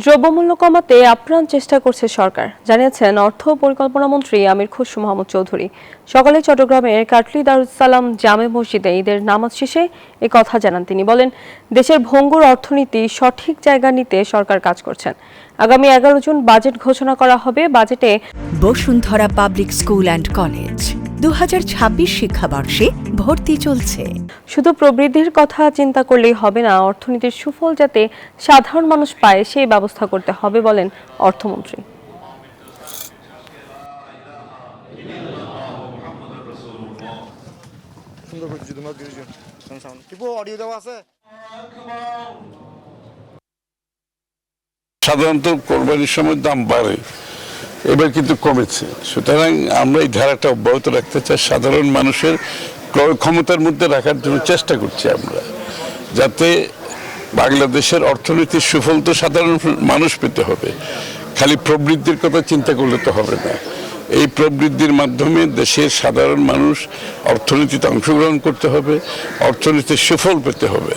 দ্রব্যমূল্য কমাতে আপ্রাণ চেষ্টা করছে সরকার, জানিয়েছেন অর্থ পরিকল্পনা মন্ত্রী আমির খসরু মাহমুদ চৌধুরী। সকালে চট্টগ্রামের কাটলি দারুস সালাম জামে মসজিদে ঈদের নামাজ শেষে এ কথা জানান তিনি। বলেন, দেশের ভঙ্গুর অর্থনীতি সঠিক জায়গা নিতে সরকার কাজ করছেন। আগামী 11 জুন বাজেট ঘোষণা করা হবে। বাজেটে Bashundhara public school and college 2026 শিক্ষাবর্ষে ভর্তি চলছে। শুধু প্রবৃদ্ধির কথা চিন্তা করলেই হবে না, অর্থনীতির সুফল যাতে সাধারণ মানুষ পায় সেই ব্যবস্থা করতে হবে বলেন অর্থমন্ত্রী। সাধারণত কোরবানির সময় দাম বাড়ে, এবার কিন্তু কমেছে। সুতরাং আমরা এই ধারাটা অব্যাহত রাখতে চাই, সাধারণ মানুষের ক্রয় ক্ষমতার মধ্যে রাখার জন্য চেষ্টা করছি আমরা, যাতে বাংলাদেশের অর্থনীতির সুফল তো সাধারণ মানুষ পেতে হবে। খালি প্রবৃদ্ধির কথা চিন্তা করলে তো হবে না। এই প্রবৃদ্ধির মাধ্যমে দেশের সাধারণ মানুষ অর্থনীতিতে অংশগ্রহণ করতে হবে, অর্থনীতির সুফল পেতে হবে।